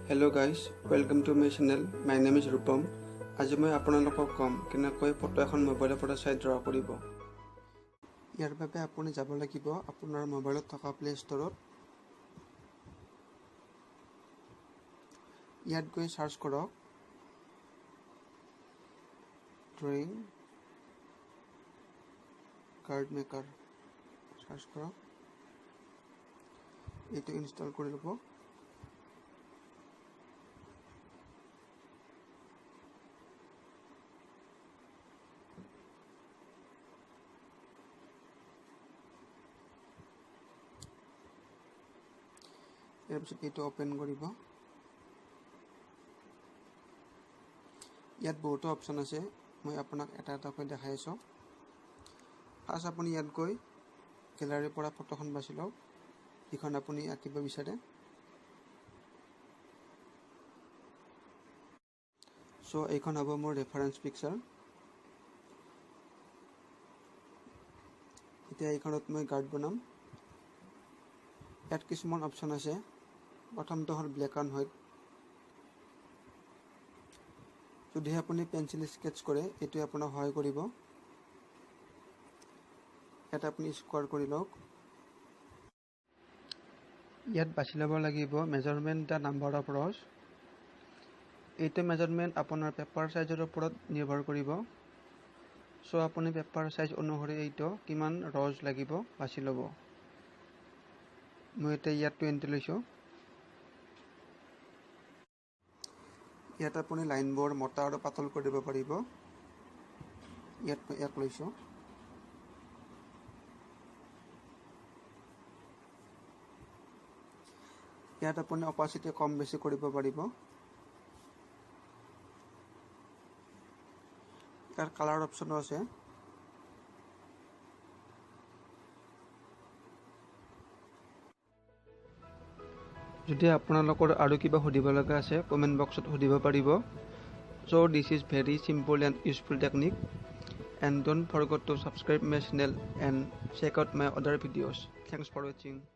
Hello guys, welcome to my channel. My name is Rupam. আজি মই আপোনালোকক কম কেনেকৈ ফটো এখন মোবাইলৰ পৰা চাই ড্ৰ কৰিব। ইয়াৰ বাবে আপুনি যাব লাগিব আপোনাৰ মোবাইলত থকা প্লে ষ্টৰত। ইয়াত গৈ সাৰ্চ কৰক ড্ৰয়িং কাৰ্ড মেকাৰ। সাৰ্চ কৰক, এইটো ইনষ্টল কৰি ল'ব। ইয়াৰ পিছত এইটো ওপেন কৰিব। ইয়াত বহুতো অপশ্যন আছে, মই আপোনাক এটা এটাকৈ দেখাই আছোঁ। ফাৰ্ষ্ট আপুনি ইয়াত গৈ গেলাৰীৰ পৰা ফটোখন বাছি লওক, যিখন আপুনি আঁকিব বিচাৰে। এইখন হ'ব মোৰ ৰেফাৰেঞ্চ পিকচাৰ। এতিয়া এইখনত মই গাৰ্ড বনাম। ইয়াত কিছুমান অপশ্যন আছে। প্ৰথমটো হ'ল ব্লেক এণ্ড হোৱাইট। যদিহে আপুনি পেঞ্চিল স্কেটছ কৰে, এইটোৱে আপোনাক সহায় কৰিব। ইয়াত আপুনি স্কোৱাৰ কৰি লওক। ইয়াত বাছি ল'ব লাগিব মেজাৰমেণ্ট দ্য নাম্বাৰ অফ ৰজ। এইটো মেজাৰমেণ্ট আপোনাৰ পেপাৰ চাইজৰ ওপৰত নিৰ্ভৰ কৰিব। আপুনি পেপাৰ চাইজ অনুসৰি এইটো কিমান ৰজ লাগিব বাছি ল'ব। মই এতিয়া ইয়াত 20 লৈছোঁ। ইয়াত আপুনি লাইনবোৰ মোটা আৰু পাতল কৰিব পাৰিব। ইয়াত মই 1 লৈছোঁ। ইয়াত আপুনি অপাচিটি কম বেছি কৰিব পাৰিব। ইয়াৰ কালাৰ অপশ্যনো আছে। যদি আপোনালোকৰ আৰু কিবা সুধিব লগা আছে কমেণ্ট বক্সত সুধিব পাৰিব। This is very simple and useful technique, and don't forget to subscribe my channel and check out my other videos. Thanks for watching.